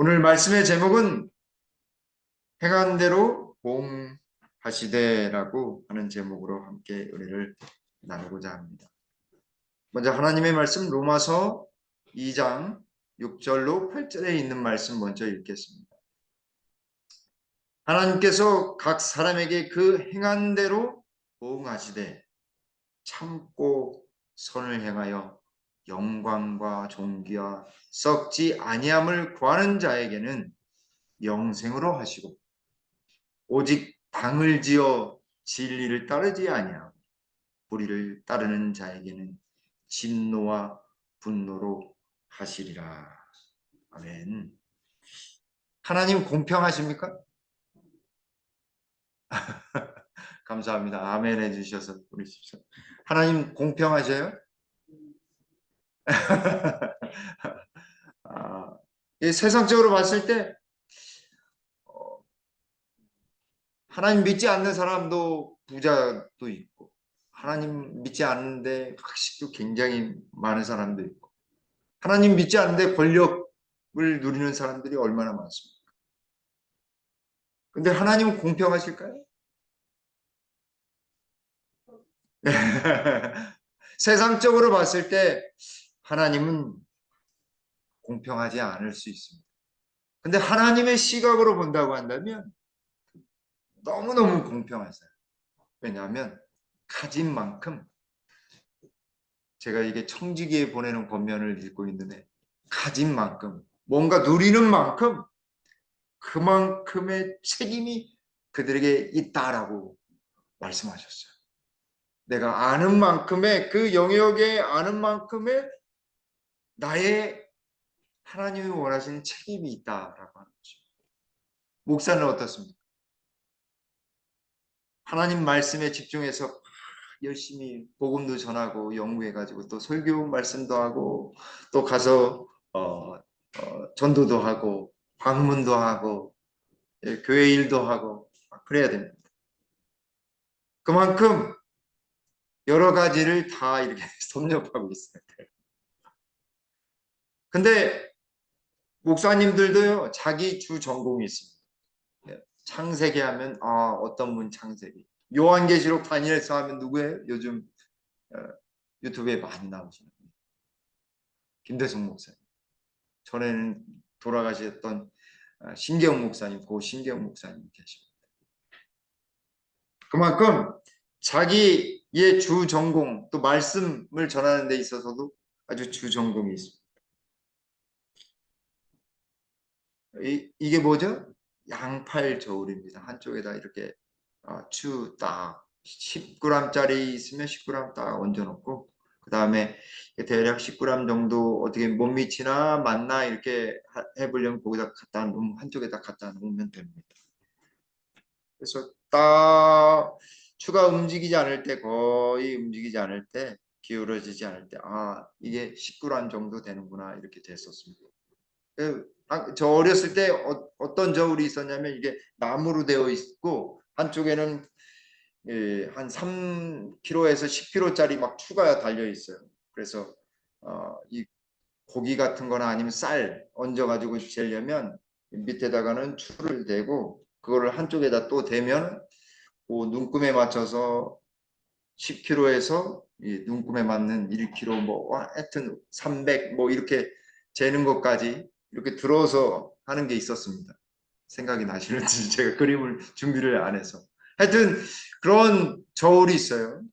오늘 말씀의 제목은 행한 대로 보응하시되라고 하는 제목으로 함께 은혜를 나누고자 합니다. 먼저 하나님의 말씀 로마서 2장 6절로 8절에 있는 말씀 먼저 읽겠습니다. 하나님께서 각 사람에게 그 행한 대로 보응하시되 참고 선을 행하여 영광과 존귀와 썩지 아니함을 구하는 자에게는 영생으로 하시고 오직 당을 지어 진리를 따르지 아니하고 불의를 따르는 자에게는 진노와 분노로 하시리라. 아멘. 하나님 공평하십니까? 감사합니다. 아멘 해주셔서 우리 집사. 하나님 공평하셔요? 아, 세상적으로 봤을 때 하나님 믿지 않는 사람도 부자도 있고 하나님 믿지 않는데 학식도 굉장히 많은 사람도 있고 하나님 믿지 않는데 권력을 누리는 사람들이 얼마나 많습니까? 근데 하나님은 공평하실까요? 세상적으로 봤을 때 하나님은 공평하지 않을 수 있습니다. 근데 하나님의 시각으로 본다고 한다면 너무너무 공평하세요. 왜냐하면 가진 만큼 제가 이게 청지기에 보내는 권면을 읽고 있는데 가진 만큼 뭔가 누리는 만큼 그만큼의 책임이 그들에게 있다라고 말씀하셨어요. 내가 아는 만큼의 그 영역에 아는 만큼의 나의 하나님이 원하시는 책임이 있다라고 하는 거죠. 목사는 어떻습니까? 하나님 말씀에 집중해서 열심히 복음도 전하고 연구해가지고 또 설교 말씀도 하고 또 가서 전도도 하고 방문도 하고 교회 일도 하고 그래야 됩니다. 그만큼 여러 가지를 다 이렇게 섭렵하고 있어요. 근데 목사님들도요 자기 주 전공이 있습니다. 창세기 하면 어떤 분 창세기, 요한계시록 다니엘서 하면 누구예요? 요즘 유튜브에 많이 나오시는 김대성 목사님. 전에는 돌아가셨던 신계영 목사님, 고 신계영 목사님 계십니다. 그만큼 자기의 주 전공 또 말씀을 전하는 데 있어서도 아주 주 전공이 있습니다. 이게 뭐죠? 양팔 저울입니다. 한쪽에다 이렇게 추 딱 10g짜리 있으면 10g 딱 얹어놓고 그 다음에 대략 10g 정도 어떻게 못 미치나 맞나 이렇게 해보려면 거기다 갖다 놓으면 한쪽에다 갖다 놓으면 됩니다. 그래서 딱 추가 움직이지 않을 때 거의 움직이지 않을 때 기울어지지 않을 때 이게 10g 정도 되는구나 이렇게 됐었습니다. 저 어렸을 때 어떤 저울이 있었냐면 이게 나무로 되어 있고 한쪽에는 한 3kg에서 10kg짜리 막 추가 달려 있어요. 그래서 이 고기 같은 거나 아니면 쌀 얹어 가지고 재려면 밑에다가는 추를 대고 그거를 한쪽에다 또 대면 그 눈금에 맞춰서 10kg에서 눈금에 맞는 1kg 뭐 하여튼 300 뭐 이렇게 재는 것까지 이렇게 들어서 하는 게 있었습니다. 생각이 나시는지 제가 그림을 준비를 안 해서 하여튼 그런 저울이 있어요.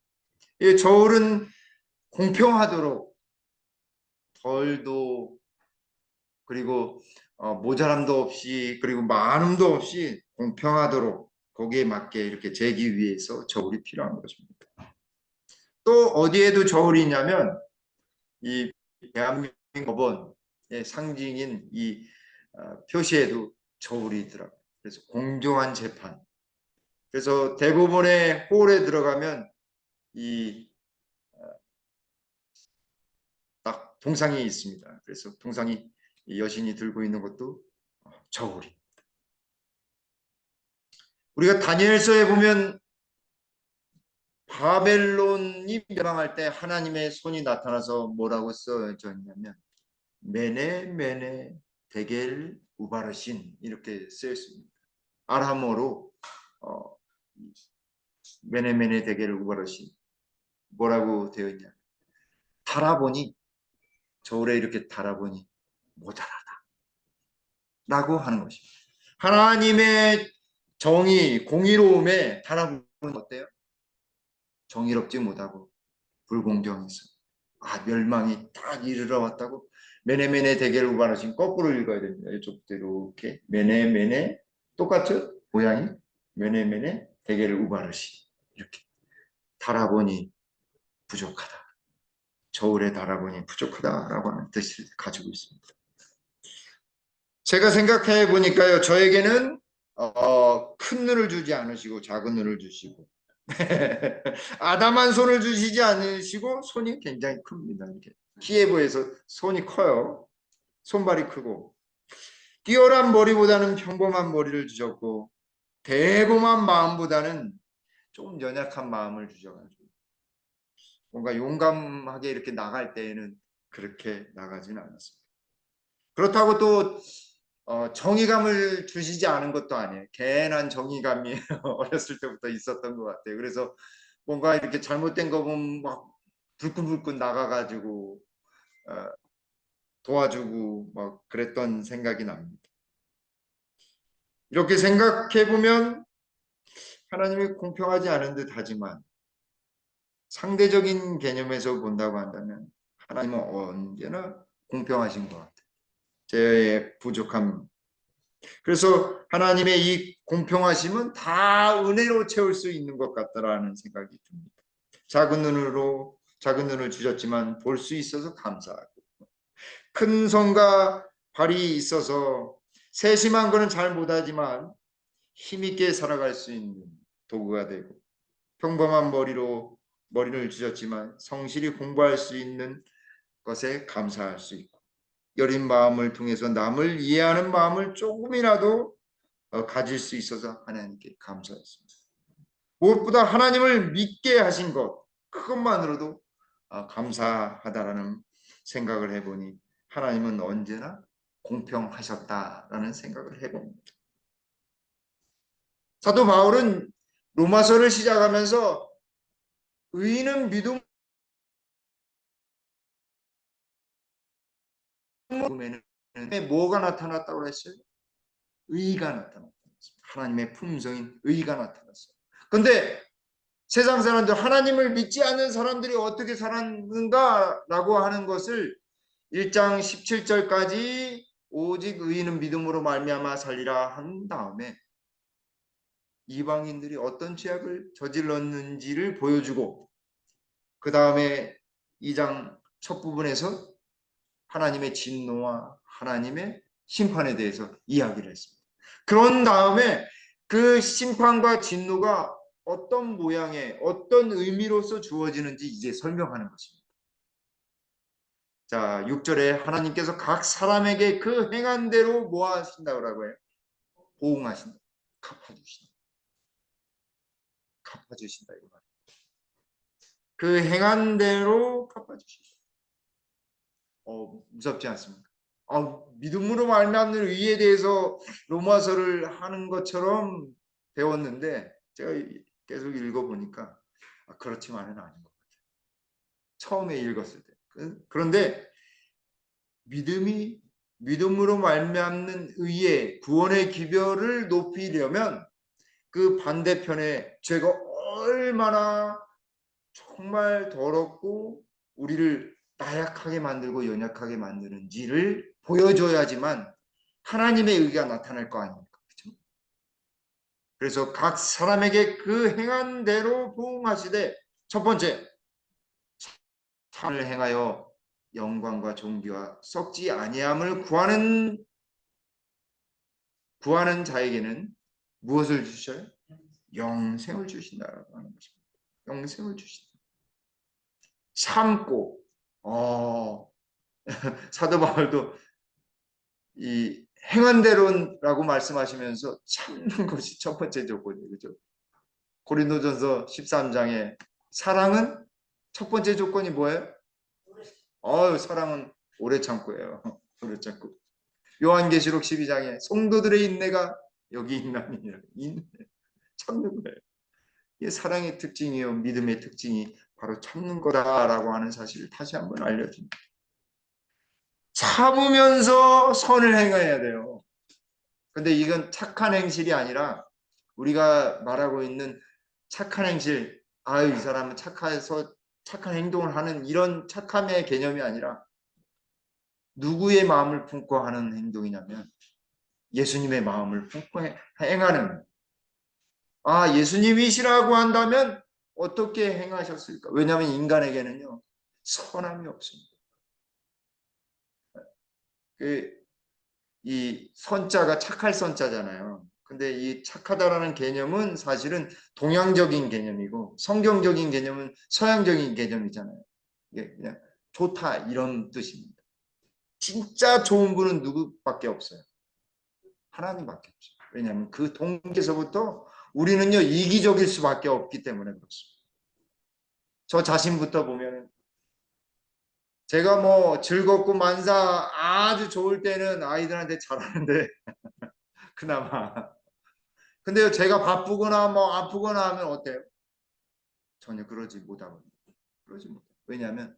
이 저울은 공평하도록 덜도 그리고 모자람도 없이 그리고 많음도 없이 공평하도록 거기에 맞게 이렇게 재기 위해서 저울이 필요한 것입니다. 또 어디에도 저울이 있냐면 이 대한민국 법원의 상징인 이 표시에도 저울이 있더라고요. 그래서 공정한 재판. 그래서 대법원의 홀에 들어가면 이 딱 동상이 있습니다. 그래서 동상이 여신이 들고 있는 것도 저울이. 우리가 다니엘서에 보면 바벨론이 멸망할 때 하나님의 손이 나타나서 뭐라고 써져 있냐면 메네 메네 데겔 우바르신 이렇게 쓰였습니다. 아람어로 메네메네 데겔 우바르신 뭐라고 되어 있냐? 달아보니 저울에 이렇게 달아보니 모자라다라고 하는 것입니다. 하나님의 정의, 공의로움에 달아보니 어때요? 정의롭지 못하고 불공정해서 멸망이 딱 이르러 왔다고. 메네메네 데겔 우바르신 거꾸로 읽어야 됩니다. 이쪽도 이렇게 메네메네 똑같죠? 모양이 메네메네 데겔 우바르신 이렇게 달아보니 부족하다. 저울에 달아보니 부족하다라고 하는 뜻을 가지고 있습니다. 제가 생각해 보니까요, 저에게는 큰 눈을 주지 않으시고 작은 눈을 주시고 아담한 손을 주시지 않으시고 손이 굉장히 큽니다. 이렇게 키예브에서 손이 커요. 손발이 크고 뛰어난 머리보다는 평범한 머리를 주셨고 대범한 마음보다는 좀 연약한 마음을 주셔가지고 뭔가 용감하게 이렇게 나갈 때에는 그렇게 나가지는 않았습니다. 그렇다고 또 정의감을 주시지 않은 것도 아니에요. 괜한 정의감이 어렸을 때부터 있었던 것 같아요. 그래서 뭔가 이렇게 잘못된 거 보면 막 불끈불끈 나가가지고 도와주고 막 그랬던 생각이 납니다. 이렇게 생각해 보면 하나님이 공평하지 않은 듯 하지만 상대적인 개념에서 본다고 한다면 하나님은 언제나 공평하신 것 같아요. 제 부족함. 그래서 하나님의 이 공평하심은 다 은혜로 채울 수 있는 것 같다라는 생각이 듭니다. 작은 눈을 주셨지만 볼 수 있어서 감사하고 큰 손과 발이 있어서 세심한 거는 잘 못하지만 힘있게 살아갈 수 있는 도구가 되고 평범한 머리를 주셨지만 성실히 공부할 수 있는 것에 감사할 수 있고 여린 마음을 통해서 남을 이해하는 마음을 조금이라도 가질 수 있어서 하나님께 감사했습니다. 무엇보다 하나님을 믿게 하신 것 그것만으로도 감사하다라는 생각을 해보니 하나님은 언제나 공평하셨다라는 생각을 해봅니다. 사도 바울은 로마서를 시작하면서 의인은 믿음에는 뭐가 나타났다고 했어요? 의가 나타났다. 하나님의 품성인 의가 나타났어요. 그런데 세상 사람들, 하나님을 믿지 않는 사람들이 어떻게 살았는가라고 하는 것을 1장 17절까지 오직 의인은 믿음으로 말미암아 살리라 한 다음에 이방인들이 어떤 죄악을 저질렀는지를 보여주고 그 다음에 2장 첫 부분에서 하나님의 진노와 하나님의 심판에 대해서 이야기를 했습니다. 그런 다음에 그 심판과 진노가 어떤 모양의 어떤 의미로서 주어지는지 이제 설명하는 것입니다. 자, 6절에 하나님께서 각 사람에게 그 행한 대로 뭐 하신다고 해요? 보응하신다. 갚아주신다. 갚아주신다 이 말이에요. 그 행한 대로 갚아주신다. 무섭지 않습니까? 믿음으로 말미암는 의에 대해서 로마서를 하는 것처럼 배웠는데 제가 계속 읽어보니까 그렇지만은 아닌 것 같아요. 처음에 읽었을 때. 그런데 믿음으로 말미암는 의의 구원의 기별을 높이려면 그 반대편에 죄가 얼마나 정말 더럽고 우리를 나약하게 만들고 연약하게 만드는지를 보여줘야지만 하나님의 의가 나타날 거 아닙니까? 그렇죠? 그래서 각 사람에게 그 행한 대로 보응하시되 첫 번째 참을 행하여 영광과 존귀와 썩지 아니함을 구하는 자에게는 무엇을 주셔요? 영생을 주신다라고 하는 것입니다. 영생을 주신다. 참고 사도 바울도 이 행한 대로라고 말씀하시면서 참는 것이 첫 번째 조건이에요. 그죠? 고린도전서 13장에 사랑은 첫 번째 조건이 뭐예요? 사랑은 오래 참고예요. 오래 참고. 요한계시록 12장에 성도들의 인내가 여기 있나니라. 인내, 참는 거예요. 이게 사랑의 특징이요, 믿음의 특징이 바로 참는 거다라고 하는 사실을 다시 한번 알려줍니다. 참으면서 선을 행해야 돼요. 근데 이건 착한 행실이 아니라 우리가 말하고 있는 착한 행실, 아유, 이 사람은 착해서 착한 행동을 하는 이런 착함의 개념이 아니라 누구의 마음을 품고 하는 행동이냐면 예수님의 마음을 품고 행하는. 아, 예수님이시라고 한다면 어떻게 행하셨을까? 왜냐하면 인간에게는요, 선함이 없습니다. 이 선자가 착할 선자잖아요. 근데 이 착하다라는 개념은 사실은 동양적인 개념이고 성경적인 개념은 서양적인 개념이잖아요. 이게 그냥 좋다 이런 뜻입니다. 진짜 좋은 분은 누구밖에 없어요. 하나님밖에 없어요. 왜냐하면 그 동기에서부터 우리는요 이기적일 수밖에 없기 때문에 그렇습니다. 저 자신부터 보면 제가 뭐 즐겁고 만사 아주 좋을 때는 아이들한테 잘하는데 그나마 근데요, 제가 바쁘거나 뭐 아프거나 하면 어때요? 전혀 그러지 못하거든요. 그러지 못해요. 왜냐하면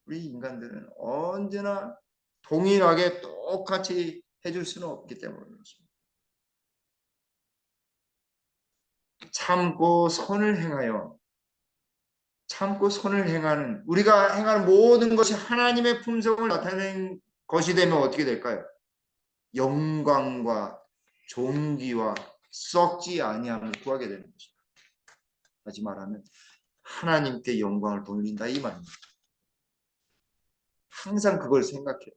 우리 인간들은 언제나 동일하게 똑같이 해줄 수는 없기 때문에 그렇습니다. 참고 선을 행하여 참고 선을 행하는 우리가 행하는 모든 것이 하나님의 품성을 나타내는 것이 되면 어떻게 될까요? 영광과 존귀와 썩지 아니함을 구하게 되는 것입니다. 다시 말하면 하나님께 영광을 돌린다 이 말입니다. 항상 그걸 생각해요.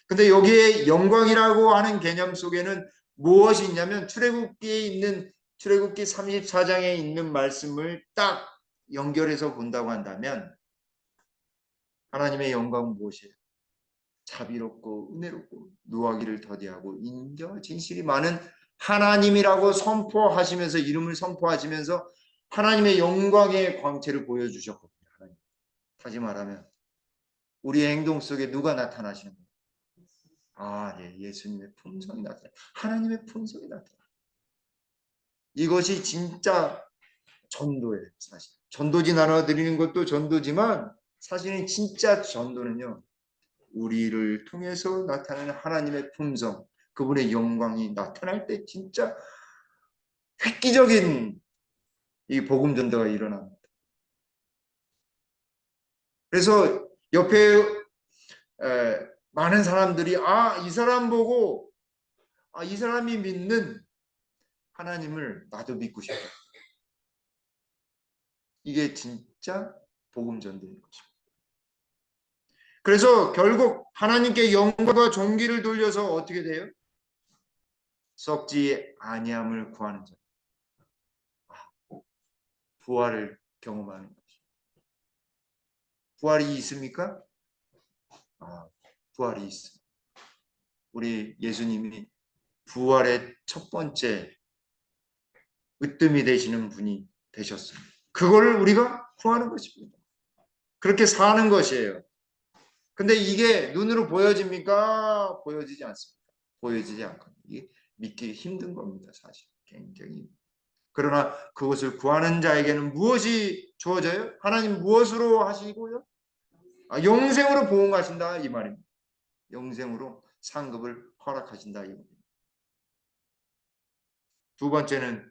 근데 여기에 영광이라고 하는 개념 속에는 무엇이 있냐면 출애굽기 34장에 있는 말씀을 딱 연결해서 본다고 한다면 하나님의 영광은 무엇이에요? 자비롭고 은혜롭고 노하기를 더디하고 인자와 진실이 많은 하나님이라고 선포하시면서 이름을 선포하시면서 하나님의 영광의 광채를 보여주셨거든요. 하나님. 다시 말하면 우리의 행동 속에 누가 나타나시는 거예요? 아, 예, 예수님의 품성이 나타나. 하나님의 품성이 나타나. 이것이 진짜 전도예요, 사실. 전도지 나눠 드리는 것도 전도지만 사실은 진짜 전도는요. 우리를 통해서 나타나는 하나님의 품성, 그분의 영광이 나타날 때 진짜 획기적인 이 복음 전도가 일어납니다. 그래서 옆에 많은 사람들이 이 사람 보고 이 사람이 믿는 하나님을 나도 믿고 싶다. 이게 진짜 복음 전도인 것입니다. 그래서 결국 하나님께 영광과 존귀를 돌려서 어떻게 돼요? 썩지 아니함을 구하는 자. 부활을 경험하는 것입니다. 부활이 있습니까? 부활이 있습니다. 우리 예수님이 부활의 첫 번째 으뜸이 되시는 분이 되셨습니다. 그걸 우리가 구하는 것입니다. 그렇게 사는 것이에요. 근데 이게 눈으로 보여집니까? 보여지지 않습니다. 보여지지 않거든요. 이게 믿기 힘든 겁니다. 사실 굉장히. 그러나 그것을 구하는 자에게는 무엇이 주어져요? 하나님 무엇으로 하시고요? 영생으로 보응하신다 이 말입니다. 영생으로 상급을 허락하신다 이 말입니다. 두 번째는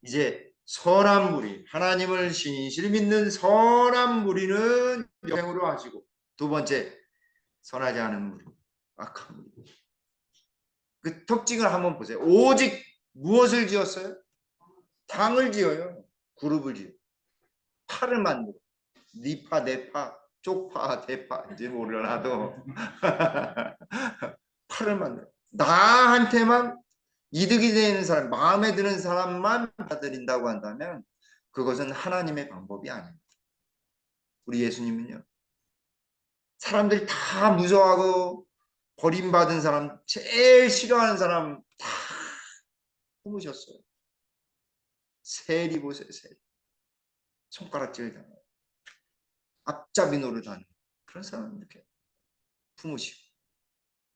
이제 선한 무리, 하나님을 신실히 믿는 선한 무리는 영생으로 하시고 두 번째 선하지 않은 무리, 악한 무리. 그 특징을 한번 보세요. 오직 무엇을 지었어요? 당을 지어요. 그룹을 지어. 파를 만들어. 니파, 내파, 쪽파, 대파 이제 몰라도 파를 만들어. 나한테만 이득이 되는 사람, 마음에 드는 사람만 받아들인다고 한다면 그것은 하나님의 방법이 아닙니다. 우리 예수님은요. 사람들이 다 무서워하고 버림받은 사람, 제일 싫어하는 사람 다 품으셨어요. 세리 보세요, 세리. 손가락질 당하고 앞잡이 노릇하는 그런 사람 이렇게 품으시고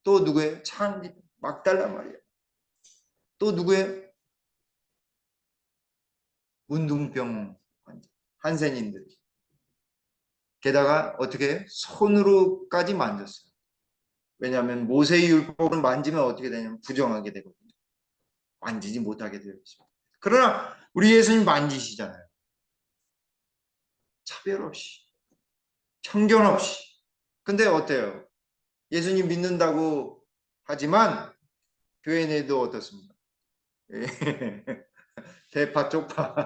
또 누구예요? 창기 막달란 말이에요. 또 누구예요? 문둥병 환자, 한센인들. 게다가 어떻게 해요? 손으로까지 만졌어요. 왜냐하면 모세의 율법을 만지면 어떻게 되냐면 부정하게 되거든요. 만지지 못하게 되어 있습니다. 그러나 우리 예수님 만지시잖아요. 차별 없이, 편견 없이. 근데 어때요? 예수님 믿는다고 하지만 교회 내도 어떻습니까? 대파 쪽파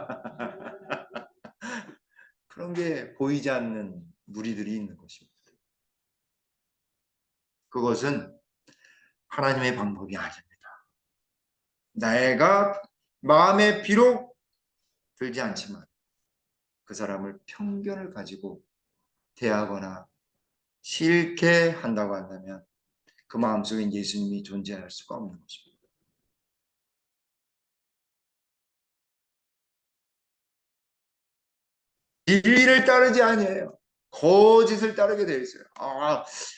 그런 게 보이지 않는 무리들이 있는 것입니다. 그것은 하나님의 방법이 아닙니다. 내가 마음에 비록 들지 않지만 그 사람을 편견을 가지고 대하거나 싫게 한다고 한다면 그 마음속에 예수님이 존재할 수가 없는 것입니다. 진리를 따르지 아니에요. 거짓을 따르게 되어 있어요.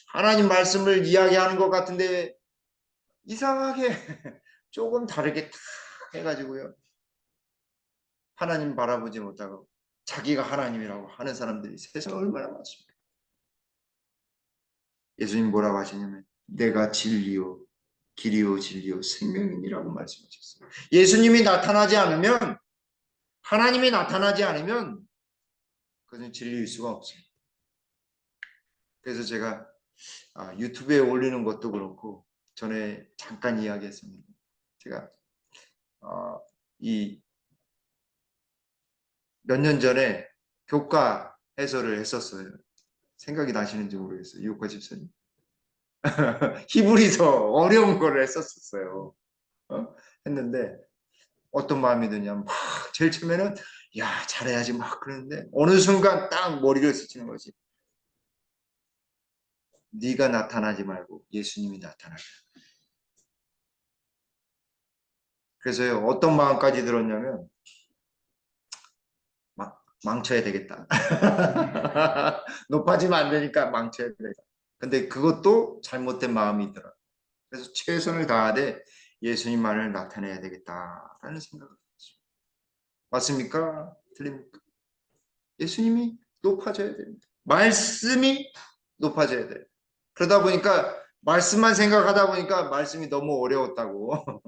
하나님 말씀을 이야기하는 것 같은데 이상하게 조금 다르게 탁 해가지고요. 하나님 바라보지 못하고 자기가 하나님이라고 하는 사람들이 세상에 얼마나 많습니까? 예수님 뭐라고 하시냐면 내가 진리요 길이요 진리요 생명이니라고 말씀하셨어요. 예수님이 나타나지 않으면 하나님이 나타나지 않으면 그것은 진리일 수가 없어요. 그래서 제가 유튜브에 올리는 것도 그렇고 전에 잠깐 이야기했습니다. 제가 이 몇 년 전에 교과 해설을 했었어요. 생각이 나시는지 모르겠어요. 유효과 집사님. 히브리서 어려운 거를 했었어요. 어? 했는데 어떤 마음이 드냐면 막 제일 처음에는 야 잘해야지 막 그러는데 어느 순간 딱 머리를 스치는 거지. 네가 나타나지 말고 예수님이 나타나라. 그래서요 어떤 마음까지 들었냐면 망쳐야 되겠다. 높아지면 안 되니까 망쳐야 되겠다. 근데 그것도 잘못된 마음이더라. 그래서 최선을 다하되 예수님만을 나타내야 되겠다라는 생각을 했습니다. 맞습니까? 틀립니까? 예수님이 높아져야 됩니다. 말씀이 높아져야 돼요. 그러다 보니까 말씀만 생각하다 보니까 말씀이 너무 어려웠다고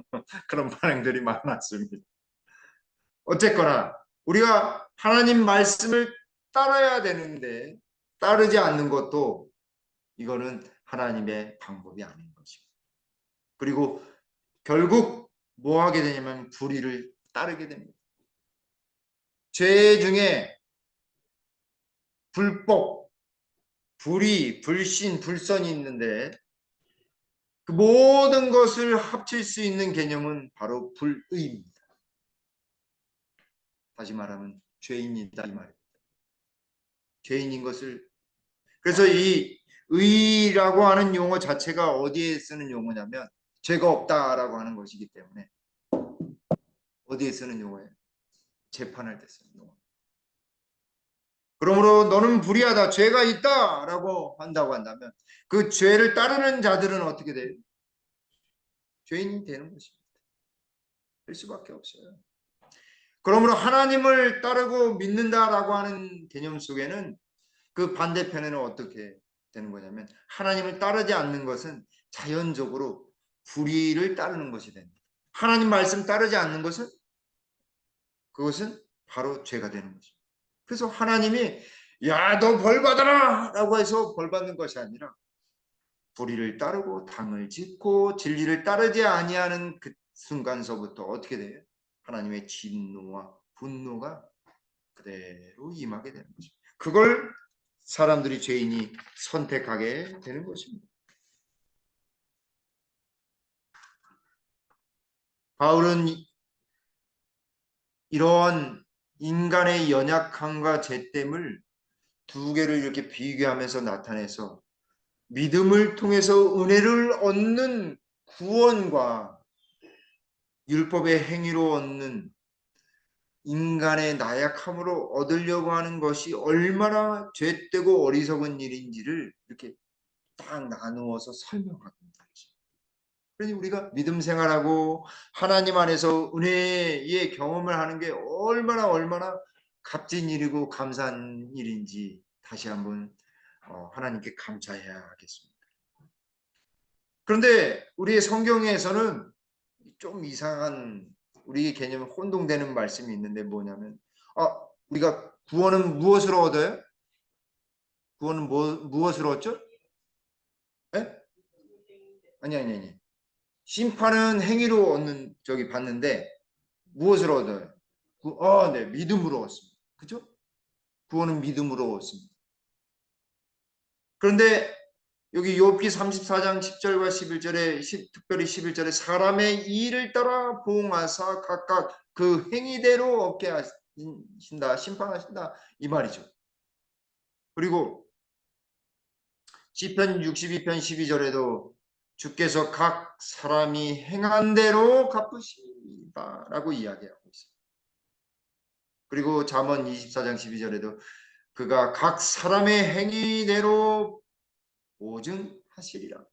그런 반응들이 많았습니다. 어쨌거나 우리가 하나님 말씀을 따라야 되는데 따르지 않는 것도 이거는 하나님의 방법이 아닌 것입니다. 그리고 결국 뭐 하게 되냐면 불의를 따르게 됩니다. 죄 중에 불법, 불의, 불신, 불선이 있는데 그 모든 것을 합칠 수 있는 개념은 바로 불의입니다. 다시 말하면 죄인이다 이 말입니다. 죄인인 것을 그래서 이 의라고 하는 용어 자체가 어디에 쓰는 용어냐면 죄가 없다라고 하는 것이기 때문에 어디에 쓰는 용어예요? 재판할 때 쓰는 용어. 그러므로 너는 불의하다, 죄가 있다라고 한다고 한다면 그 죄를 따르는 자들은 어떻게 돼요? 죄인이 되는 것입니다. 될 수밖에 없어요. 그러므로 하나님을 따르고 믿는다라고 하는 개념 속에는 그 반대편에는 어떻게 되는 거냐면 하나님을 따르지 않는 것은 자연적으로 불의를 따르는 것이 됩니다. 하나님 말씀 따르지 않는 것은 그것은 바로 죄가 되는 것입니다. 그래서 하나님이 야, 너 벌 받아라 라고 해서 벌 받는 것이 아니라 불의를 따르고 당을 짓고 진리를 따르지 아니하는 그 순간서부터 어떻게 돼요? 하나님의 진노와 분노가 그대로 임하게 되는 것입니다. 그걸 사람들이 죄인이 선택하게 되는 것입니다. 바울은 이러한 인간의 연약함과 죄됨을 두 개를 이렇게 비교하면서 나타내서 믿음을 통해서 은혜를 얻는 구원과 율법의 행위로 얻는 인간의 나약함으로 얻으려고 하는 것이 얼마나 죄되고 어리석은 일인지를 이렇게 딱 나누어서 설명합니다. 그러니 우리가 믿음 생활하고 하나님 안에서 은혜의 경험을 하는 게 얼마나 값진 일이고 감사한 일인지 다시 한번 하나님께 감사해야 하겠습니다. 그런데 우리의 성경에서는 좀 이상한 우리의 개념 혼동되는 말씀이 있는데 뭐냐면 우리가 구원은 무엇으로 얻어요? 구원은 무엇으로 얻죠? 네? 아니. 심판은 행위로 얻는 저기 받는데 무엇으로 얻어요? 네, 믿음으로 얻습니다. 그죠? 구원은 믿음으로 얻습니다. 그런데 여기 욥기 34장 10절과 11절에 특별히 11절에 사람의 일을 따라 보응하사 각각 그 행위대로 얻게 하신다, 심판하신다 이 말이죠. 그리고 시편 62편 12절에도 주께서 각 사람이 행한 대로 갚으시다라고 이야기하고 있습니다. 그리고 잠언 24장 12절에도 그가 각 사람의 행위대로 보증하시리라.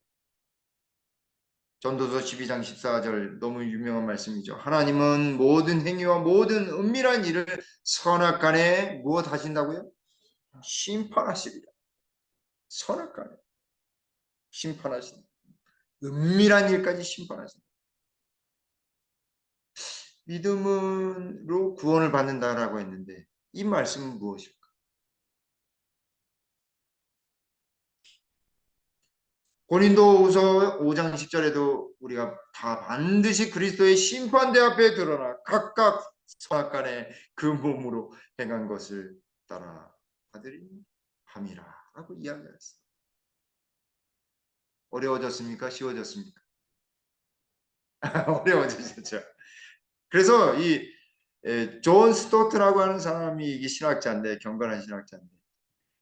전도서 12장 14절 너무 유명한 말씀이죠. 하나님은 모든 행위와 모든 은밀한 일을 선악간에 무엇 하신다고요? 심판하시리라. 선악간에 심판하신다. 은밀한 일까지 심판하신다. 믿음으로 구원을 받는다라고 했는데 이 말씀은 무엇일까? 고린도후서 5장 10절에도 우리가 다 반드시 그리스도의 심판대 앞에 드러나 각각 선악간에 그 몸으로 행한 것을 따라 받으리 함이라 라고 이야기했어요. 어려워졌습니까? 쉬워졌습니까? 어려워지셨죠. 그래서 이 존 스토트라고 하는 사람이 이게 신학자인데 경건한 신학자인데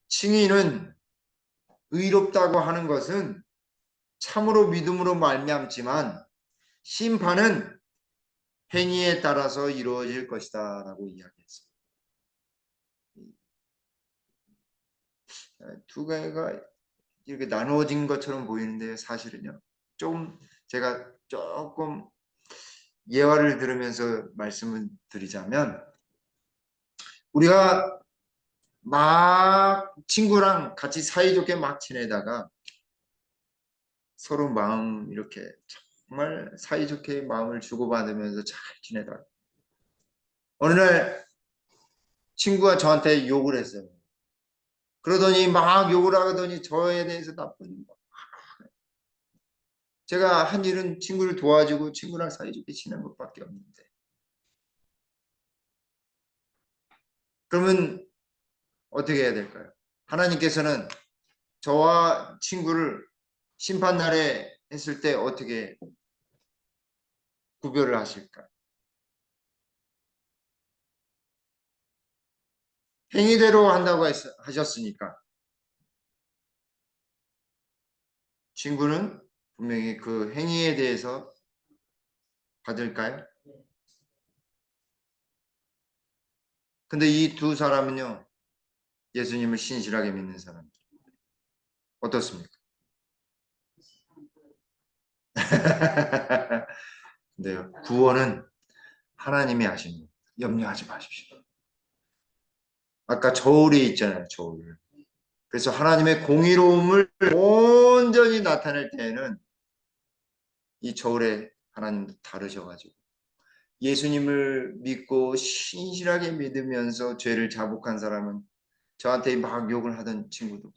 칭의는 의롭다고 하는 것은 참으로 믿음으로 말미암지만 심판은 행위에 따라서 이루어질 것이다 라고 이야기했어요. 두 개가 이렇게 나누어진 것처럼 보이는데 사실은요. 좀 제가 조금 예화를 들으면서 말씀을 드리자면 우리가 막 친구랑 같이 사이좋게 막 지내다가 서로 마음 이렇게 정말 사이좋게 마음을 주고받으면서 잘 지내다가 어느 날 친구가 저한테 욕을 했어요. 그러더니 막 욕을 하더니 저에 대해서 나쁜 제가 한 일은 친구를 도와주고 친구랑 사이좋게 지낸 것밖에 없는데 그러면 어떻게 해야 될까요? 하나님께서는 저와 친구를 심판날에 했을 때 어떻게 구별을 하실까요? 행위대로 한다고 하셨으니까 친구는 분명히 그 행위에 대해서 받을까요? 근데 이 두 사람은요, 예수님을 신실하게 믿는 사람. 어떻습니까? 근데요, 구원은 하나님이 하신 거. 염려하지 마십시오. 아까 저울이 있잖아요, 저울. 그래서 하나님의 공의로움을 온전히 나타낼 때에는 이 저울에 하나님도 다르셔가지고 예수님을 믿고 신실하게 믿으면서 죄를 자복한 사람은 저한테 막 욕을 하던 친구도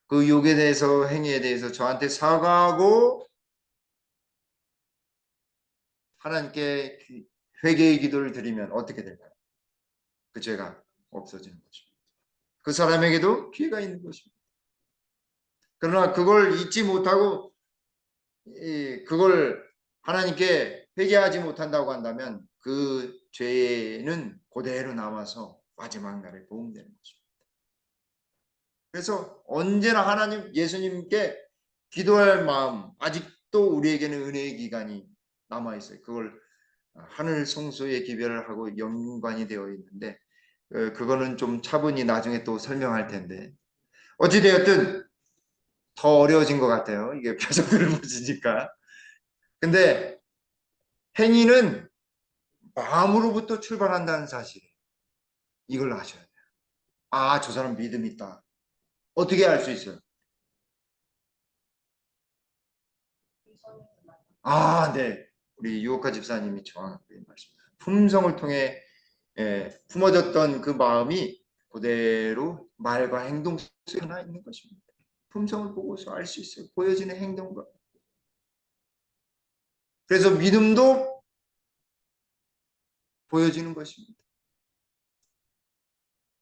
그 욕에 대해서 행위에 대해서 저한테 사과하고 하나님께 회개의 기도를 드리면 어떻게 될까요? 그 죄가 없어지는 거죠. 그 사람에게도 기회가 있는 것입니다. 그러나 그걸 잊지 못하고 그걸 하나님께 회개하지 못한다고 한다면 그 죄는 그대로 남아서 마지막 날에 보응되는 거죠. 그래서 언제나 하나님 예수님께 기도할 마음 아직도 우리에게는 은혜의 기간이 남아 있어요. 그걸 하늘 성소에 기별을 하고 연관이 되어 있는데 그거는 좀 차분히 나중에 또 설명할 텐데 어찌되었든 더 어려워진 것 같아요. 이게 표정들을 보시니까. 근데 행위는 마음으로부터 출발한다는 사실. 이걸 아셔야 돼요. 아, 저 사람 믿음 있다. 어떻게 알 수 있어요? 아, 네. 우리 유ok하 집사님이 정확하게 말씀. 품성을 통해 품어졌던 그 마음이 그대로 말과 행동 속에 하나 있는 것입니다. 품성을 보고서 알 수 있어요. 보여지는 행동과. 그래서 믿음도 보여지는 것입니다.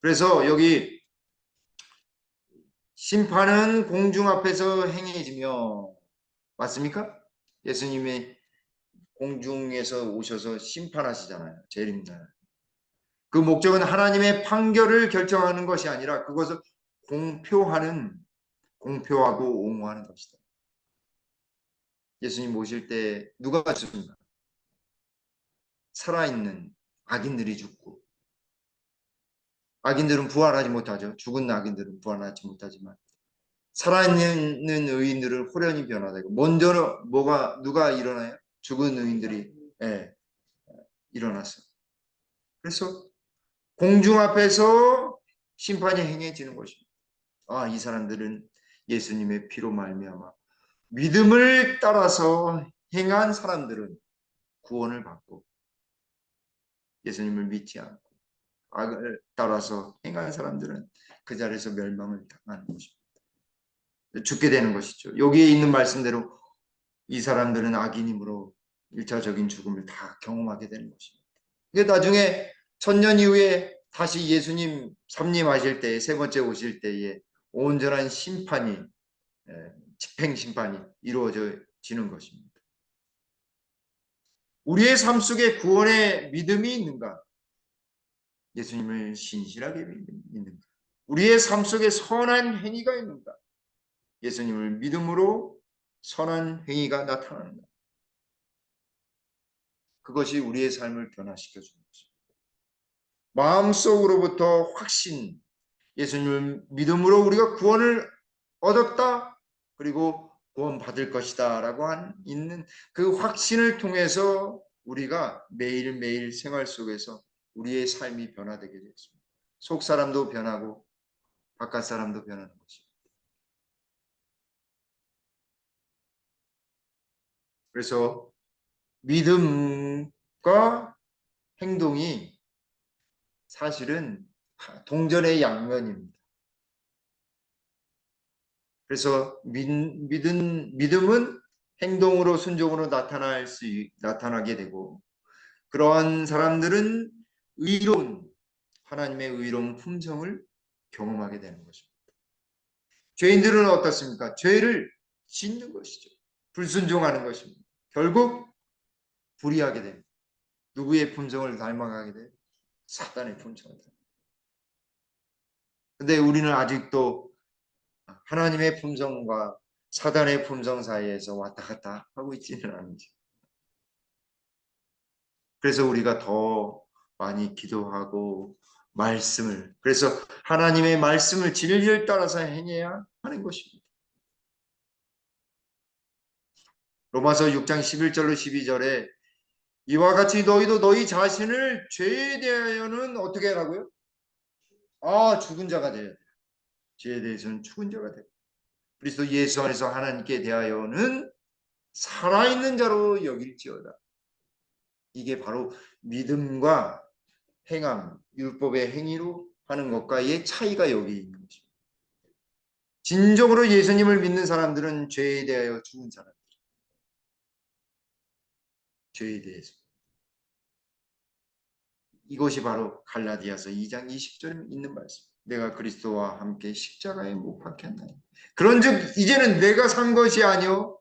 그래서 여기 심판은 공중 앞에서 행해지며 맞습니까? 예수님이 공중에서 오셔서 심판하시잖아요. 재림날. 그 목적은 하나님의 판결을 결정하는 것이 아니라 그것을 공표하고 옹호하는 것이다. 예수님 오실 때 누가 죽습니까? 살아있는 악인들이 죽고 악인들은 부활하지 못하죠. 죽은 악인들은 부활하지 못하지만 살아있는 의인들은 호련히 변화되고 먼저 누가 일어나요? 죽은 의인들이 예, 일어났어요. 그래서 공중 앞에서 심판이 행해지는 것입니다. 아, 이 사람들은 예수님의 피로 말미암아 믿음을 따라서 행한 사람들은 구원을 받고 예수님을 믿지 않고 악을 따라서 행한 사람들은 그 자리에서 멸망을 당하는 것입니다. 죽게 되는 것이죠. 여기에 있는 말씀대로 이 사람들은 악인이므로 일차적인 죽음을 다 경험하게 되는 것입니다. 이게 나중에 천년 이후에 다시 예수님 삼림하실 때에 세 번째 오실 때에 온전한 심판이 집행 심판이 이루어지는 것입니다. 우리의 삶 속에 구원의 믿음이 있는가? 예수님을 신실하게 믿는가? 우리의 삶 속에 선한 행위가 있는가? 예수님을 믿음으로 선한 행위가 나타나는가? 그것이 우리의 삶을 변화시켜 주는 것입니다. 마음속으로부터 확신, 예수님을 믿음으로 우리가 구원을 얻었다. 그리고 구원받을 것이다. 라고 있는 그 확신을 통해서 우리가 매일매일 생활 속에서 우리의 삶이 변화되게 되었습니다. 속 사람도 변하고 바깥 사람도 변하는 것입니다. 그래서 믿음과 행동이 사실은 동전의 양면입니다. 그래서 믿음은 행동으로 순종으로 나타나게 되고 그러한 사람들은 하나님의 의로운 품성을 경험하게 되는 것입니다. 죄인들은 어떻습니까? 죄를 짓는 것이죠. 불순종하는 것입니다. 결국 불의하게 됩니다. 누구의 품성을 닮아가게 돼요? 사단의 품성을 닮아가게 돼요. 근데 우리는 아직도 하나님의 품성과 사단의 품성 사이에서 왔다 갔다 하고 있지는 않은지. 그래서 우리가 더 많이 기도하고 그래서 하나님의 말씀을 진리를 따라서 행해야 하는 것입니다. 로마서 6장 11절로 12절에 이와 같이 너희도 너희 자신을 죄에 대하여는 어떻게 하라고요? 죽은 자가 돼야 돼. 죄에 대해서는 죽은 자가 돼. 그리스도 예수 안에서 하나님께 대하여는 살아있는 자로 여길지어다. 이게 바로 믿음과 행함, 율법의 행위로 하는 것과의 차이가 여기 있는 것입니다. 진정으로 예수님을 믿는 사람들은 죄에 대하여 죽은 사람들. 죄에 대해서. 이것이 바로 갈라디아서 2장 20절에 있는 말씀. 내가 그리스도와 함께 십자가에 못 박혔나니. 그런즉 이제는 내가 산 것이 아니요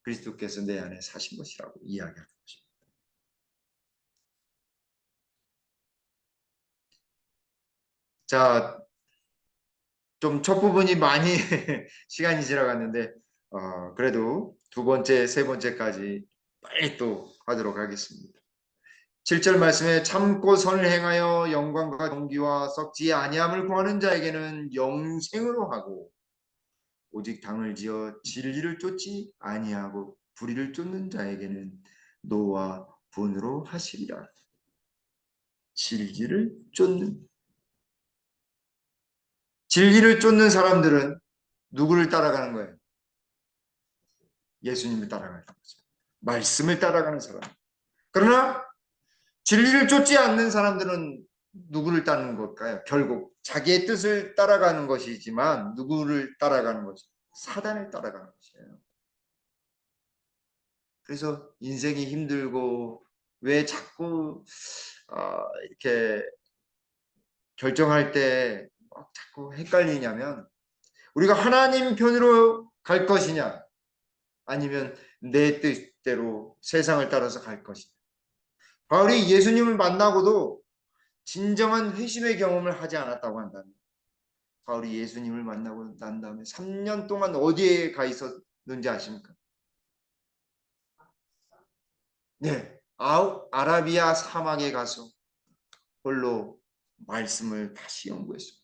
그리스도께서 내 안에 사신 것이라고 이야기하는 것입니다. 자, 좀 첫 부분이 많이 시간이 지나갔는데 그래도 두 번째, 세 번째까지 빨리 또 하도록 하겠습니다. 7절 말씀에 참고 선을 행하여 영광과 존귀와 썩지 아니함을 구하는 자에게는 영생으로 하고 오직 당을 지어 진리를 쫓지 아니하고 불의를 쫓는 자에게는 노와 분으로 하시리라. 진리를 쫓는 사람들은 누구를 따라가는 거예요? 예수님을 따라가는 거죠. 말씀을 따라가는 사람. 그러나 진리를 쫓지 않는 사람들은 누구를 따르는 걸까요? 결국 자기의 뜻을 따라가는 것이지만 누구를 따라가는 것이? 사단을 따라가는 것이에요. 그래서 인생이 힘들고 왜 자꾸 이렇게 결정할 때 자꾸 헷갈리냐면 우리가 하나님 편으로 갈 것이냐 아니면 내 뜻대로 세상을 따라서 갈 것이냐. 바울이 예수님을 만나고도 진정한 회심의 경험을 하지 않았다고 한다면 바울이 예수님을 만나고 난 다음에 3년 동안 어디에 가 있었는지 아십니까? 네, 아라비아 사막에 가서 홀로 말씀을 다시 연구했습니다.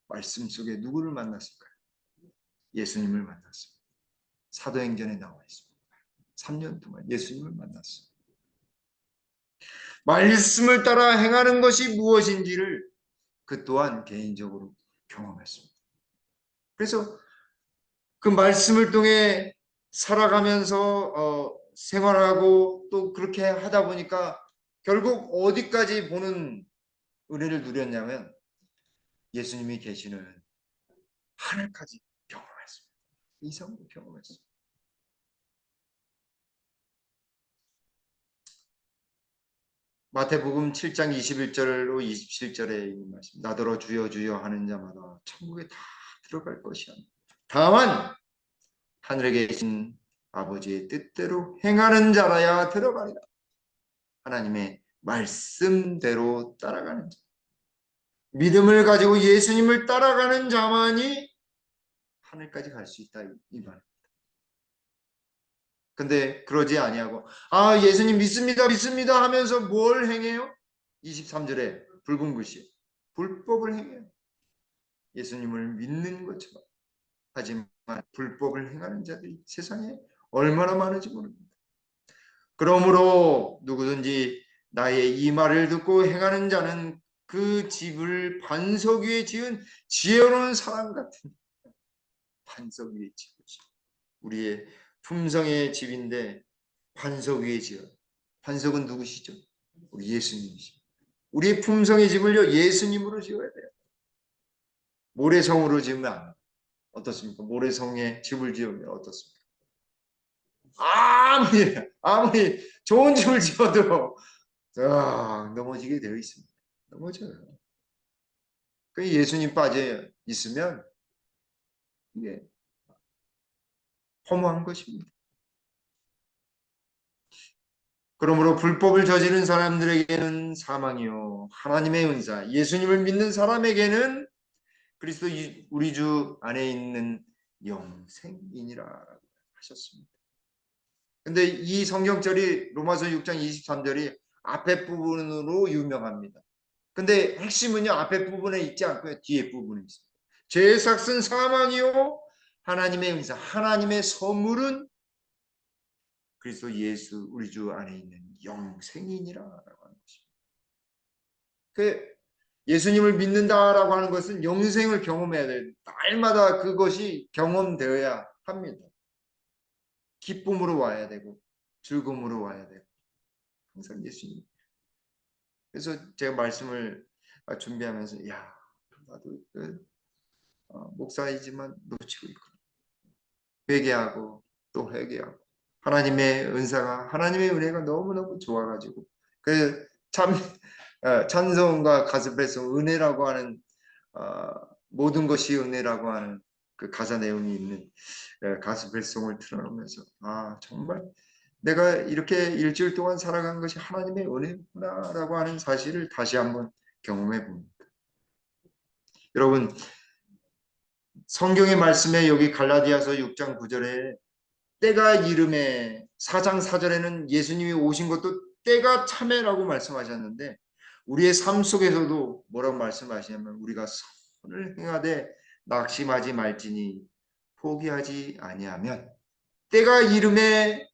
말씀 속에 누구를 만났을까요? 예수님을 만났습니다. 사도행전에 나와 있습니다. 3년 동안 예수님을 만났습니다. 말씀을 따라 행하는 것이 무엇인지를 그 또한 개인적으로 경험했습니다. 그래서 그 말씀을 통해 살아가면서 생활하고 또 그렇게 하다 보니까 결국 어디까지 보는 은혜를 누렸냐면 예수님이 계시는 하늘까지 경험했습니다. 이상으로 경험했습니다. 마태복음 7장 21절로 27절에 있는 말씀. 나더러 주여 주여 하는 자마다 천국에 다 들어갈 것이야. 다만 하늘에 계신 아버지의 뜻대로 행하는 자라야 들어가리라. 하나님의 말씀대로 따라가는 자. 믿음을 가지고 예수님을 따라가는 자만이 하늘까지 갈 수 있다 이 말. 근데 그러지 아니하고 예수님 믿습니다 믿습니다 하면서 뭘 행해요? 23절에 붉은 글씨 불법을 행해요. 예수님을 믿는 것처럼 하지만 불법을 행하는 자들이 세상에 얼마나 많은지 모릅니다. 그러므로 누구든지 나의 이 말을 듣고 행하는 자는 그 집을 반석 위에 지은 지혜로운 사람 같은 반석 위에 지었지. 우리의 품성의 집인데 반석 위에 지어. 반석은 누구시죠? 우리 예수님이시죠. 우리의 품성의 집을요 예수님으로 지어야 돼요. 모래성으로 지으면 안 돼요. 어떻습니까? 모래성에 집을 지으면 어떻습니까? 아무리 좋은 집을 지어도 넘어지게 되어 있습니다. 넘어져요. 그 예수님 빠져 있으면 이게 허무한 것입니다. 그러므로 불법을 저지른 사람들에게는 사망이요 하나님의 은사, 예수님을 믿는 사람에게는 그리스도 우리 주 안에 있는 영생이니라 하셨습니다. 근데 이 성경절이 로마서 6장 23절이 앞에 부분으로 유명합니다. 근데 핵심은요 앞에 부분에 있지 않고요 뒤에 부분에 있습니다. 죄의 삭은 사망이요 하나님의 은사, 하나님의 선물은 그리스도 예수 우리 주 안에 있는 영생이니라라고 하는 것입니다. 그 예수님을 믿는다라고 하는 것은 영생을 경험해야 돼요. 날마다 그것이 경험되어야 합니다. 기쁨으로 와야 되고 즐거움으로 와야 되고 항상 예수님. 그래서 제가 말씀을 준비하면서 나도 목사이지만 놓치고 있구나. 회개하고 또 회개하고 하나님의 은사가 하나님의 은혜가 너무너무 좋아가지고 그 참 찬송과 가스펠송 은혜라고 하는 모든 것이 은혜라고 하는 그 가사 내용이 있는 가스펠송을 틀어놓으면서 정말 내가 이렇게 일주일 동안 살아간 것이 하나님의 은혜구나라고 하는 사실을 다시 한번 경험해 봅니다. 여러분 성경의 말씀에 여기 갈라디아서 6장 9절에 때가 이름에 4장 4절에는 예수님이 오신 것도 때가 참회라고 말씀하셨는데 우리의 삶 속에서도 뭐라고 말씀하시냐면 우리가 선을 행하되 낙심하지 말지니 포기하지 아니하면 때가 이름에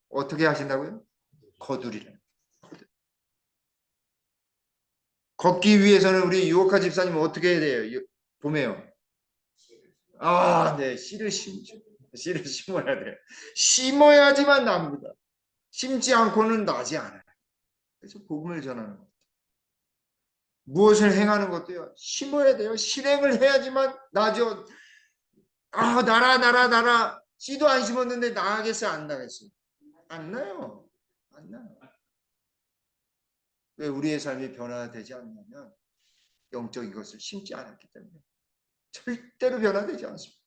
어떻게 하신다고요? 거두리라. 걷기 위해서는 우리 유ok하 집사님은 어떻게 해야 돼요? 보면요. 아, 네, 씨를 심죠. 씨를 심어야 돼요. 심어야지만 납니다. 심지 않고는 나지 않아요. 그래서 복음을 전하는 것. 무엇을 행하는 것도요. 심어야 돼요. 실행을 해야지만 나죠. 아, 나라. 씨도 안 심었는데 나가겠어요? 안 나겠어요? 안 나요. 안 나요. 왜 우리의 삶이 변화되지 않냐면 영적인 것을 심지 않았기 때문에 절대로 변화되지 않습니다.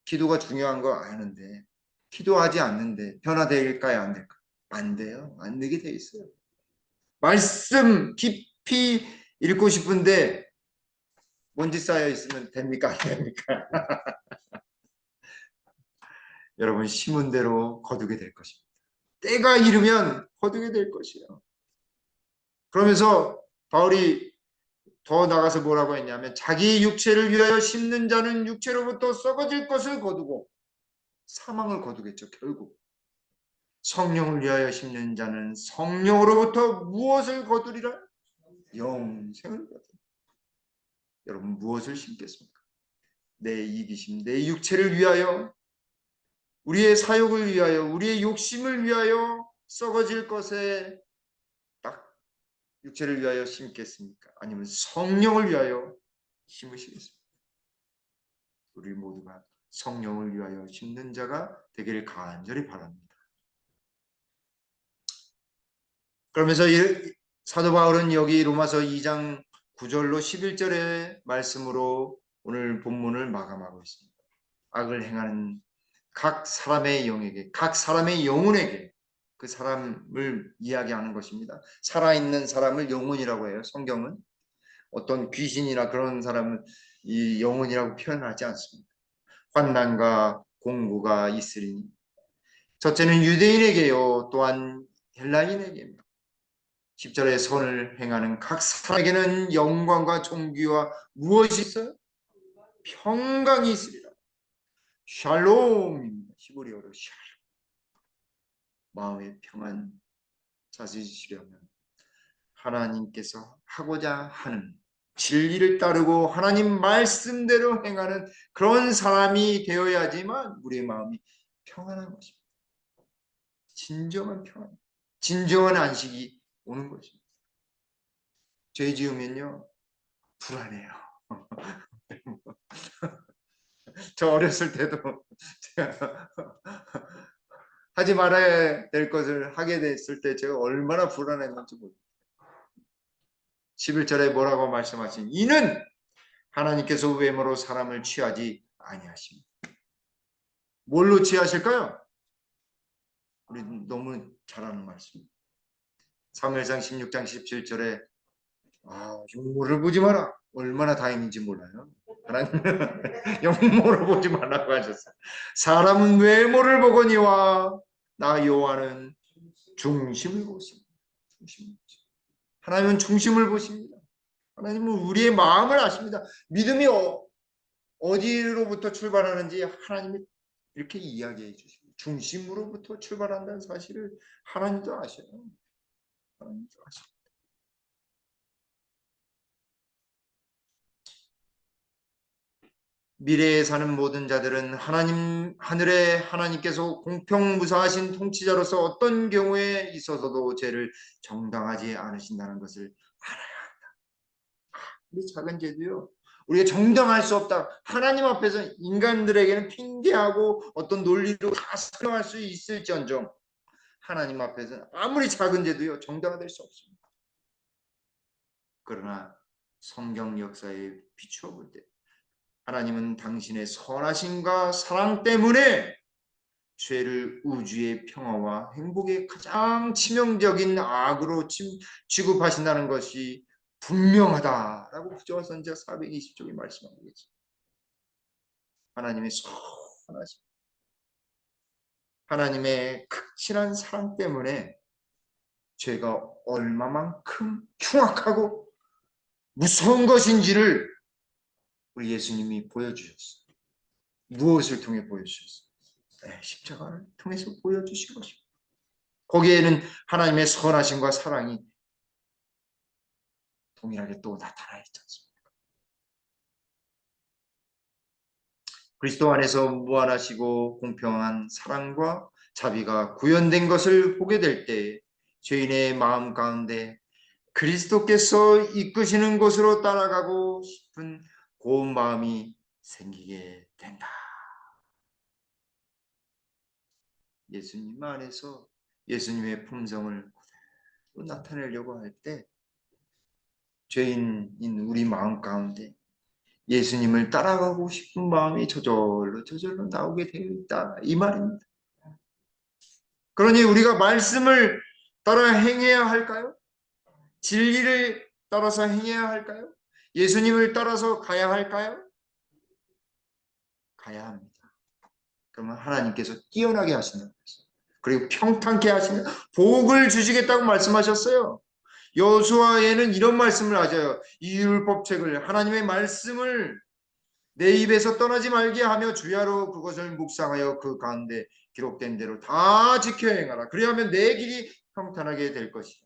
기도가 중요한 거 아는데 기도하지 않는데 변화될까요? 안 될까요? 안 돼요. 안 되게 돼 있어요. 말씀 깊이 읽고 싶은데 먼지 쌓여 있으면 됩니까? 안 됩니까? 여러분 심은 대로 거두게 될 것입니다. 때가 이르면 거두게 될 것이에요. 그러면서 바울이 더 나가서 뭐라고 했냐면 자기 육체를 위하여 심는 자는 육체로부터 썩어질 것을 거두고 사망을 거두겠죠. 결국 성령을 위하여 심는 자는 성령으로부터 무엇을 거두리라? 영생을 거두리라. 여러분 무엇을 심겠습니까? 내 이기심, 내 육체를 위하여, 우리의 사욕을 위하여, 우리의 욕심을 위하여 썩어질 것에 딱 육체를 위하여 심겠습니까? 아니면 성령을 위하여 심으시겠습니까? 우리 모두가 성령을 위하여 심는 자가 되기를 간절히 바랍니다. 그러면서 사도 바울은 여기 로마서 2장 9절로 11절의 말씀으로 오늘 본문을 마감하고 있습니다. 악을 행하는 각 사람의 영에게, 각 사람의 영혼에게 그 사람을 이야기하는 것입니다. 살아있는 사람을 영혼이라고 해요. 성경은 어떤 귀신이나 그런 사람은 이 영혼이라고 표현하지 않습니다. 환난과 공고가 있으리니 첫째는 유대인에게요 또한 헬라인에게입니다. 10절에 선을 행하는 각 사람에게는 영광과 존귀와 무엇이 있어요? 평강이 있으리라. 샬롬입니다. 히브리어로 샬롬. 마음의 평안 찾으시려면 하나님께서 하고자 하는 진리를 따르고 하나님 말씀대로 행하는 그런 사람이 되어야지만 우리의 마음이 평안한 것입니다. 진정한 평안, 진정한 안식이 오는 것입니다. 죄 지으면요 불안해요. 저 어렸을 때도 하지 말아야 될 것을 하게 됐을 때 제가 얼마나 불안했는지 모릅니다. 11절에 뭐라고 말씀하신 이는 하나님께서 외모로 사람을 취하지 아니하십니다. 뭘로 취하실까요? 우리 너무 잘 아는 말씀. 사무엘상 16장 17절에 용모를 보지 마라. 얼마나 다행인지 몰라요. 하나님은 용모를 보지 말라고 하셨어요. 사람은 외모를 보거니와 나 여호와는 중심을 보십니다. 하나님은 중심을 보십니다. 하나님은 우리의 마음을 아십니다. 믿음이 어디로부터 출발하는지 하나님이 이렇게 이야기해 주십니다. 중심으로부터 출발한다는 사실을 하나님도 아셔요. 하나님도 아십니다. 미래에 사는 모든 자들은 하늘에 하나님께서 공평무사하신 통치자로서 어떤 경우에 있어서도 죄를 정당하지 않으신다는 것을 알아야 한다. 우리 작은 죄도요. 우리가 정당할 수 없다. 하나님 앞에서 인간들에게는 핑계하고 어떤 논리로 다 설명할 수 있을지언정 하나님 앞에서는 아무리 작은 죄도요. 정당화될 수 없습니다. 그러나 성경 역사에 비추어 볼 때 하나님은 당신의 선하심과 사랑 때문에 죄를 우주의 평화와 행복의 가장 치명적인 악으로 취급하신다는 것이 분명하다라고 구조화 선지자 420쪽에 말씀하고 계십니다. 하나님의 선하심, 하나님의 극진한 사랑 때문에 죄가 얼마만큼 흉악하고 무서운 것인지를 우리 예수님이 보여주셨어요. 무엇을 통해 보여주셨어요? 네, 십자가를 통해서 보여주신 것입니다. 거기에는 하나님의 선하심과 사랑이 동일하게 또 나타나 있지 않습니까? 그리스도 안에서 무한하시고 공평한 사랑과 자비가 구현된 것을 보게 될 때 죄인의 마음 가운데 그리스도께서 이끄시는 곳으로 따라가고 싶은 고운 마음이 생기게 된다. 예수님 안에서 예수님의 품성을 나타내려고 할 때 죄인인 우리 마음 가운데 예수님을 따라가고 싶은 마음이 저절로 나오게 되어 있다. 이 말입니다. 그러니 우리가 말씀을 따라 행해야 할까요? 진리를 따라서 행해야 할까요? 예수님을 따라서 가야 할까요? 가야 합니다. 그러면 하나님께서 뛰어나게 하신다는 것이죠. 그리고 평탄케 하시는 복을 주시겠다고 말씀하셨어요. 여호수아에는 이런 말씀을 하셔요. 이 율법책을 하나님의 말씀을 내 입에서 떠나지 말게 하며 주야로 그것을 묵상하여 그 가운데 기록된 대로 다 지켜 행하라. 그리하면 내 길이 평탄하게 될 것이다.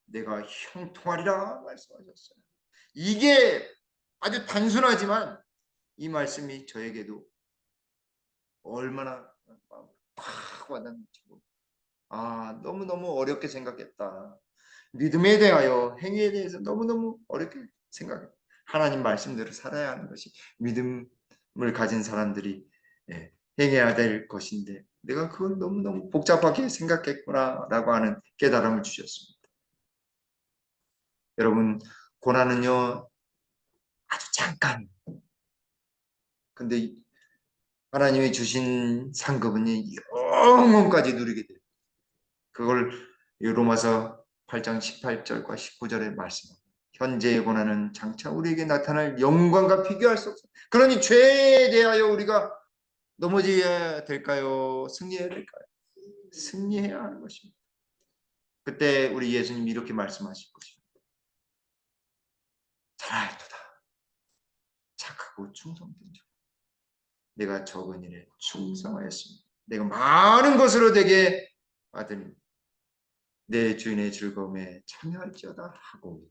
내가 형통하리라 말씀하셨어요. 이게 아주 단순하지만 이 말씀이 저에게도 얼마나 팍 와닿는지 너무너무 어렵게 생각했다. 믿음에 대하여 행위에 대해서 너무너무 어렵게 생각해. 하나님 말씀대로 살아야 하는 것이 믿음을 가진 사람들이 행해야 될 것인데 내가 그걸 너무너무 복잡하게 생각했구나라고 하는 깨달음을 주셨습니다. 여러분 고난은요 아주 잠깐 근데 하나님이 주신 상급은 영원까지 누리게 돼요. 그걸 로마서 8장 18절과 19절에 말씀합니다. 현재의 고난은 장차 우리에게 나타날 영광과 비교할 수 없어요. 그러니 죄에 대하여 우리가 넘어져야 될까요? 승리해야 될까요? 승리해야 하는 것입니다. 그때 우리 예수님이 이렇게 말씀하실 것입니다. 잘하였도다. 착하고 충성된 자. 내가 적은 일에 충성하였습니다. 내가 많은 것으로 되게 아드님 내 주인의 즐거움에 참여할지어다 하고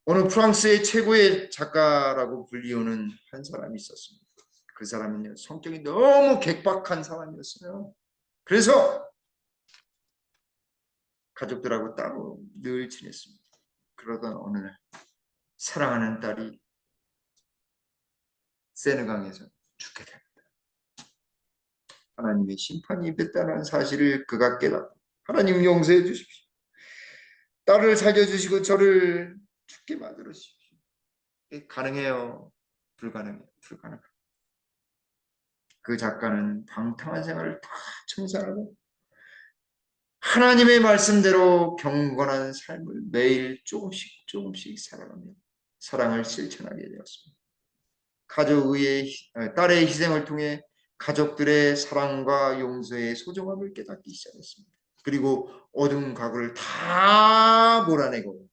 어느 프랑스의 최고의 작가라고 불리우는 한 사람이 있었습니다. 그 사람은 성격이 너무 개박한 사람이었어요. 그래서 가족들하고 따로 늘 지냈습니다. 그러던 어느 날 사랑하는 딸이 세느강에서 죽게 됩니다. 하나님의 심판이 임했다는 사실을 그가 깨닫고 하나님 용서해 주십시오. 딸을 살려주시고 저를 죽게 만들어 주십시오. 가능해요? 불가능해요? 불가능해요. 그 작가는 방탕한 생활을 다 청산하고 하나님의 말씀대로 경건한 삶을 매일 조금씩 살아가며 사랑을 실천하게 되었습니다. 딸의 희생을 통해 가족들의 사랑과 용서의 소중함을 깨닫기 시작했습니다. 그리고 어두운 과거를 다 몰아내고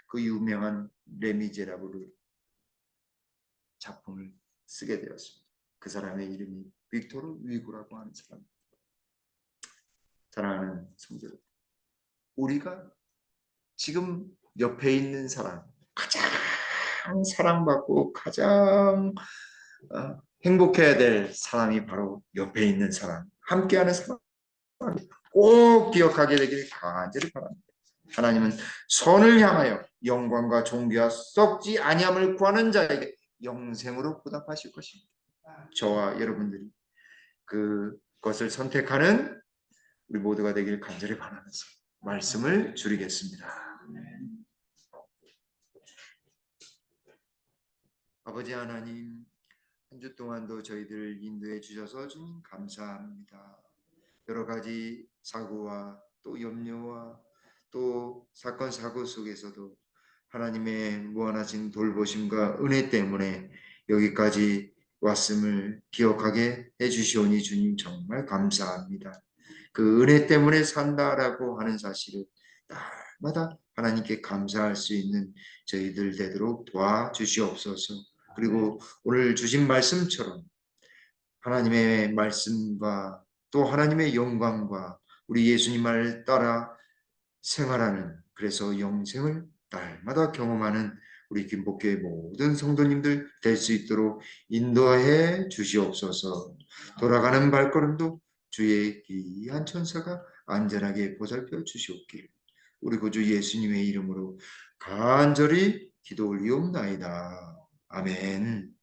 그 유명한 레미제라블 작품을 쓰게 되었습니다. 그 사람의 이름이 빅토르 위고라고 하는 사람입니다. 사랑하는 성도들, 우리가 지금 옆에 있는 사람, 가장 사랑받고 가장 행복해야 될 사람이 바로 옆에 있는 사람, 함께하는 사람 꼭 기억하게 되기를 간절히 바랍니다. 하나님은 선을 향하여 영광과 존귀와 썩지 아니함을 구하는 자에게 영생으로 보답하실 것입니다. 저와 여러분들이 그것을 선택하는 우리 모두가 되길 간절히 바라면서 말씀을 줄이겠습니다. 아버지 하나님, 한 주 동안도 저희들을 인도해 주셔서 주님 감사합니다. 여러 가지 사고와 또 염려와 또 사건 사고 속에서도 하나님의 무한하신 돌보심과 은혜 때문에 여기까지 왔음을 기억하게 해주시오니 주님 정말 감사합니다. 그 은혜 때문에 산다라고 하는 사실을 날마다 하나님께 감사할 수 있는 저희들 되도록 도와주시옵소서. 그리고 오늘 주신 말씀처럼 하나님의 말씀과 또 하나님의 영광과 우리 예수님 말 따라 생활하는, 그래서 영생을 날마다 경험하는 우리 김복교의 모든 성도님들 될 수 있도록 인도해 주시옵소서. 돌아가는 발걸음도 주의 귀한 천사가 안전하게 보살펴 주시옵길 우리 구주 예수님의 이름으로 간절히 기도 올리옵나이다. 아멘.